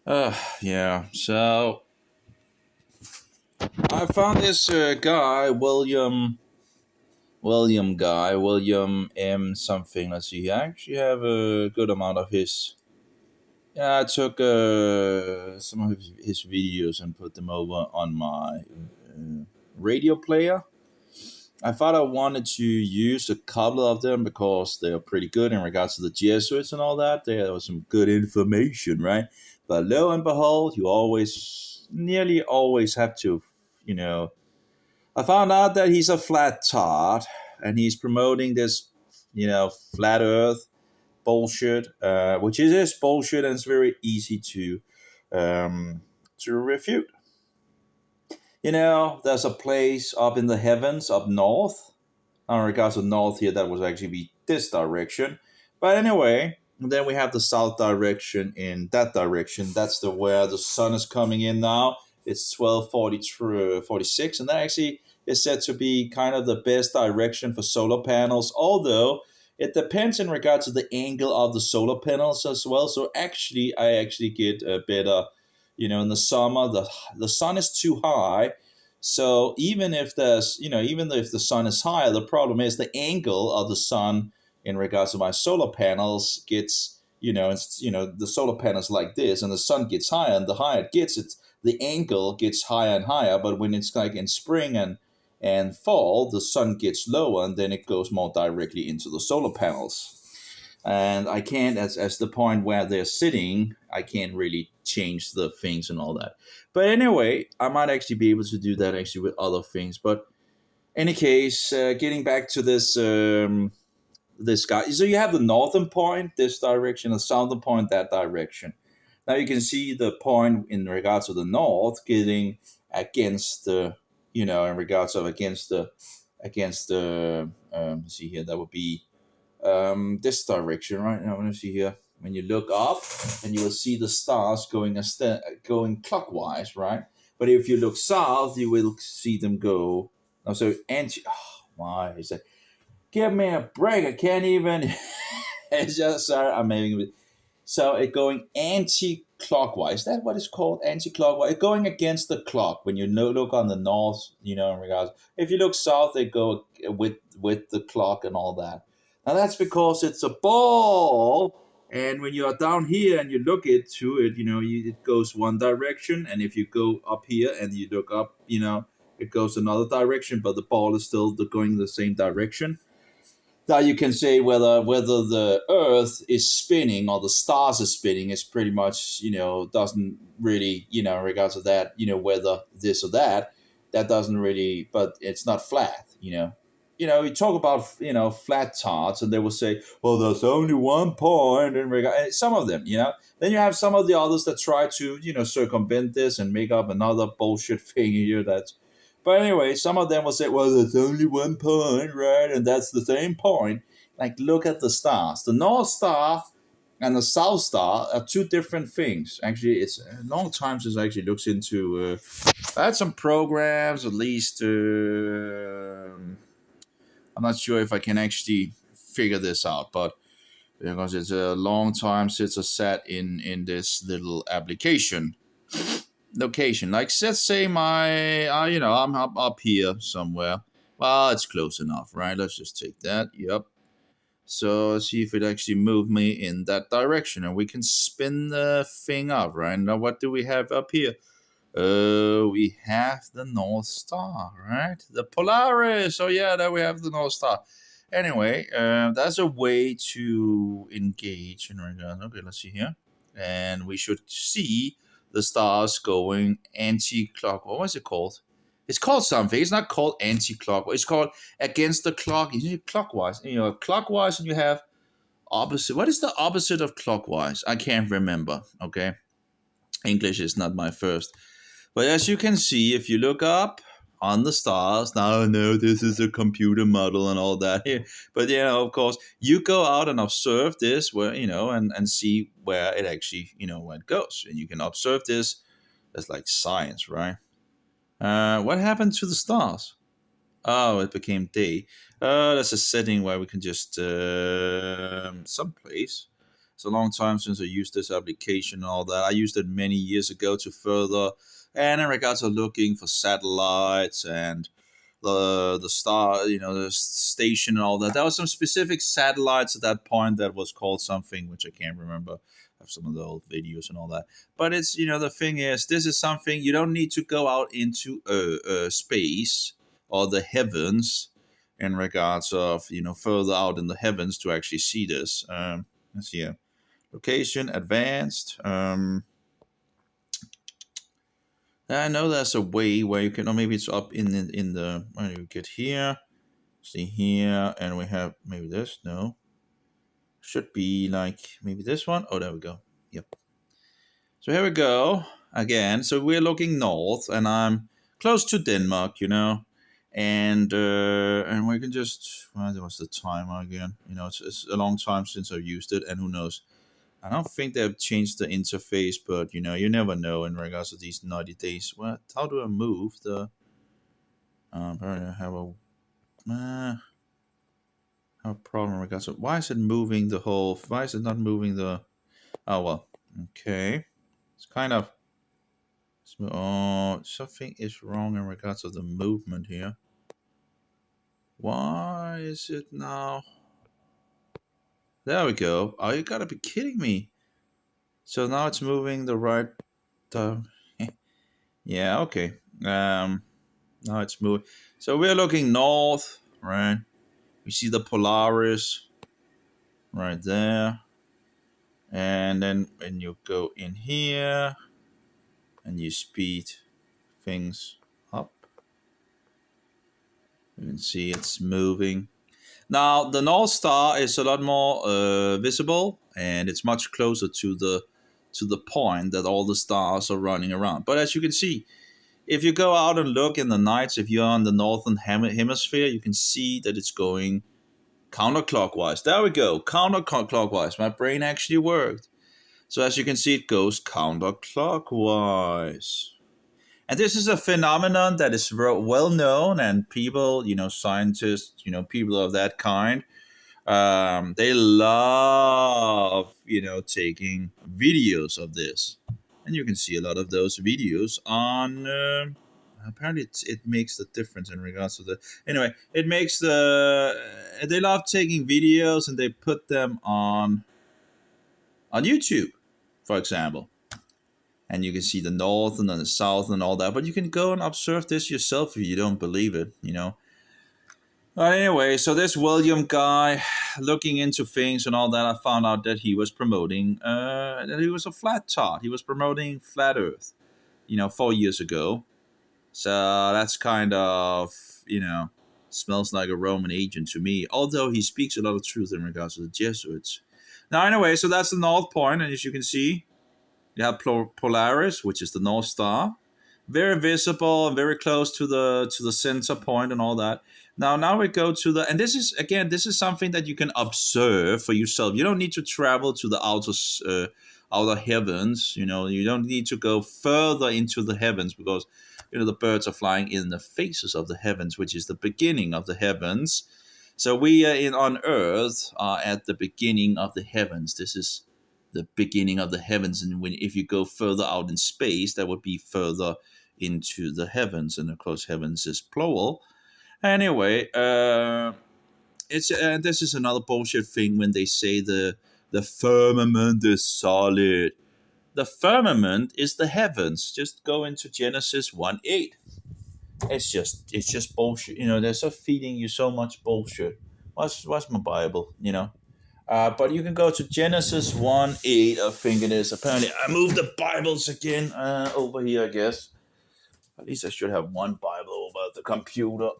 Yeah. So I found this guy, William M. something. Let's see. I actually have a good amount of his. Yeah, I took some of his videos and put them over on my radio player. I thought I wanted to use a couple of them because they're pretty good in regards to the Jesuits and all that. There was some good information, right? But lo and behold, nearly always have to, you know. I found out that he's a Flattard and he's promoting this, flat Earth bullshit, which is bullshit and it's very easy to refute. There's a place up in the heavens up north in regards to north here, that would actually be this direction. But anyway, then we have the south direction in that direction. That's the where the sun is coming in now. It's 12:46, and that actually is said to be kind of the best direction for solar panels. Although it depends in regards to the angle of the solar panels as well. So I actually get a better, in the summer the sun is too high, so even if the sun is higher, the problem is the angle of the sun in regards to my solar panels gets, the solar panels like this, and the sun gets higher, and the higher it gets, the angle gets higher and higher. But when it's like in spring and fall, the sun gets lower, and then it goes more directly into the solar panels. And I can't, as the point where they're sitting, I can't really change the things and all that. But anyway, I might actually be able to do that actually with other things. But any case, getting back to this guy. So you have the northern point this direction, the southern point that direction. Now you can see the point in regards to the north getting against the, in regards of against the see here, that would be this direction, right? Now, I want to see here. When you look up, and you will see the stars going clockwise, right? But if you look south, you will see them go. Oh, so anti. Oh my! He said, "Give me a break! I can't even." It's just sorry. I'm having. So it going anti-clockwise. Is that what it's called? Anti-clockwise. It's going against the clock. When you look on the north, in regards. If you look south, they go with the clock and all that. Now that's because it's a ball, and when you are down here and you look into it, it goes one direction, and if you go up here and you look up, it goes another direction, but the ball is still going the same direction. Now you can say whether the Earth is spinning or the stars are spinning is pretty much, doesn't really, in regards to that, whether this or that, that doesn't really, but it's not flat. You talk about flat tarts, and they will say, "Well, there's only one point in regard." Some of them, Then you have some of the others that try to circumvent this and make up another bullshit thing here. But anyway, some of them will say, "Well, there's only one point, right?" And that's the same point. Like, look at the stars. The North Star and the South Star are two different things. Actually, it's a long time since I actually looked into. I had some programs, at least. I'm not sure if I can actually figure this out, but because it's a long time since I sat in this little application location. Like, let's say I'm up here somewhere. Well, it's close enough, right? Let's just take that. Yep. So let's see if it actually moved me in that direction, and we can spin the thing up, right? Now, what do we have up here? We have the North Star, right? The Polaris. Oh yeah, there we have the North Star. Anyway, that's a way to engage in regard. Okay, let's see here, and we should see the stars going anti-clockwise. What was it called? It's called something. It's not called anti-clockwise. It's called against the clock. Clockwise. Clockwise, and you have opposite. What is the opposite of clockwise? I can't remember. Okay, English is not my first. But as you can see, if you look up on the stars, now I know this is a computer model and all that here. But of course, you go out and observe this where, and see where it actually, where it goes. And you can observe this as like science, right? What happened to the stars? Oh, it became day. That's a setting where we can just someplace. It's a long time since I used this application and all that. I used it many years ago to further, and in regards to looking for satellites and the star, the station and all that. There were some specific satellites at that point that was called something which I can't remember. I have some of the old videos and all that. But it's the thing is, this is something you don't need to go out into space or the heavens in regards of further out in the heavens to actually see this. Let's see here. Location advanced. I know there's a way where you can, or maybe it's up in the when you get here, see here, and we have maybe this. No, should be like maybe this one. Oh, there we go. Yep. So here we go again. So we're looking north, and I'm close to Denmark, and we can just what's the timer again? It's a long time since I've used it, and who knows. I don't think they've changed the interface, but you never know in regards to these 90 days. What? How do I move the? Apparently I have a problem in regards to why is it moving the whole? Why is it not moving the? Oh well, okay. It's kind of. Oh, something is wrong in regards to the movement here. Why is it now? There we go. Oh, you gotta be kidding me. So now it's moving the right. Yeah, okay. Now it's moving. So we're looking north, right? We see the Polaris right there. And then when you go in here and you speed things up, you can see it's moving. Now the North Star is a lot more visible, and it's much closer to the point that all the stars are running around. But as you can see, if you go out and look in the nights, if you're on the northern hemisphere, you can see that it's going counterclockwise. There we go, counterclockwise. My brain actually worked. So as you can see, it goes counterclockwise. And this is a phenomenon that is well known, and people, scientists, people of that kind, they love, taking videos of this. And you can see a lot of those videos on, apparently it makes the difference in regards to the, anyway, they love taking videos and they put them on YouTube, for example. And you can see the north and then the south and all that. But you can go and observe this yourself if you don't believe it, But anyway, so this William guy looking into things and all that, I found out that he was promoting, that he was a Flattard. He was promoting Flat Earth, 4 years ago. So that's kind of, smells like a Roman agent to me. Although he speaks a lot of truth in regards to the Jesuits. Now, anyway, so that's the North Point. And as you can see, you have Polaris, which is the North Star, very visible and very close to the center point and all that. Now we go to and this is something that you can observe for yourself. You don't need to travel to the outer heavens. You don't need to go further into the heavens because the birds are flying in the faces of the heavens, which is the beginning of the heavens. So we on Earth are at the beginning of the heavens. This is the beginning of the heavens, and if you go further out in space, that would be further into the heavens, and of course heavens is plural. Anyway, this is another bullshit thing when they say the firmament is solid. The firmament is the heavens. Just go into Genesis 1:8. It's just bullshit. They're so feeding you so much bullshit. What's my Bible? But you can go to Genesis 1:8, I think it is. Apparently, I moved the Bibles again over here, I guess. At least I should have one Bible over at the computer,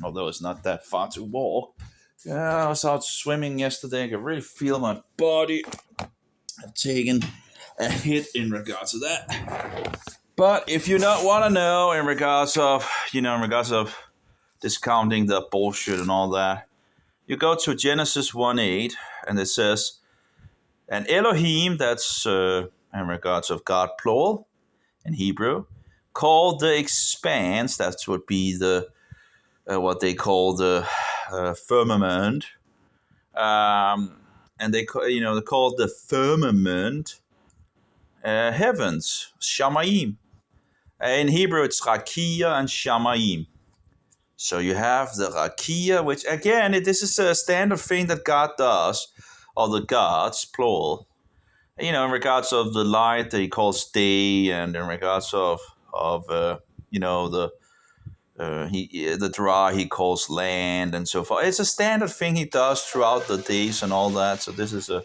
although it's not that far to walk. Yeah, I was out swimming yesterday. I could really feel my body. I've taken a hit in regards to that. But if you don't want to know in regards of discounting the bullshit and all that, you go to Genesis 1:8, and it says, and Elohim, that's in regards of God plural in Hebrew, called the expanse, that would be the what they call the firmament, and they call the firmament heavens, shamayim. In Hebrew, it's Darkijah and Shamayim. So you have the Darkijah, which again, this is a standard thing that God does, or the gods, plural. In regards of the light that he calls day, and in regards of the the dry he calls land, and so forth. It's a standard thing he does throughout the days and all that. So this is a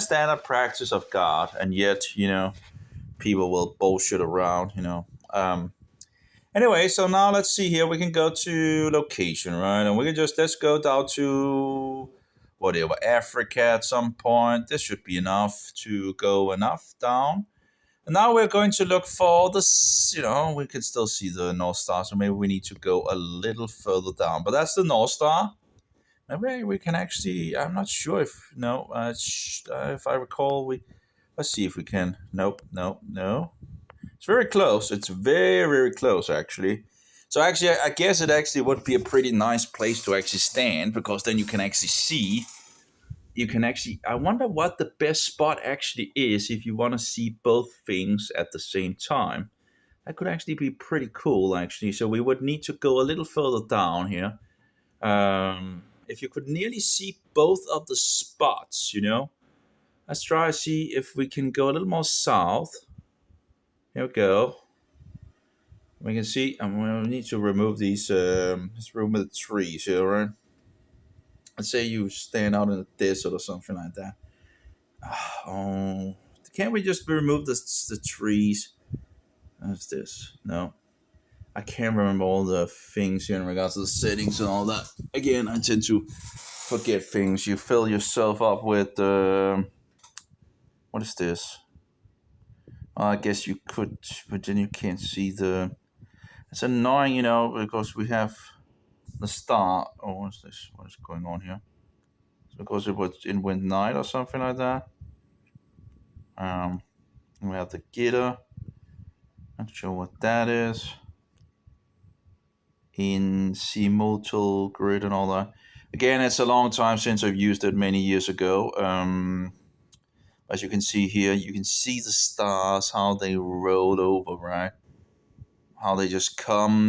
standard practice of God, and yet people will bullshit around. Anyway, so now let's see here. We can go to location, right? And we can let's go down to whatever, Africa at some point. This should be enough to go enough down. And now we're going to look for this, we can still see the North Star. So maybe we need to go a little further down. But that's the North Star. Maybe we can actually, I'm not sure if, no, if I recall, let's see if we can. Nope, no. It's very close. It's very, very close, actually. So actually, I guess it actually would be a pretty nice place to actually stand, because then you can actually see. I wonder what the best spot actually is if you want to see both things at the same time. That could actually be pretty cool, actually. So we would need to go a little further down here. If you could nearly see both of the spots, Let's try to see if we can go a little more south. Here we go. We can see, we need to remove these, let's remove the trees here, right? Let's say you stand out in the desert or something like that. Oh, can't we just remove the trees? What's this? No. I can't remember all the things here in regards to the settings and all that. Again, I tend to forget things. You fill yourself up with, what is this? I guess you could, but then you can't see it's annoying, because we have the star. Oh, what's this? What is going on here? It's because it was in Wind Night or something like that. We have the Gitter. Not sure what that is. In simultaneous grid and all that. Again, it's a long time since I've used it, many years ago. As you can see here, you can see the stars, how they roll over, right? How they just come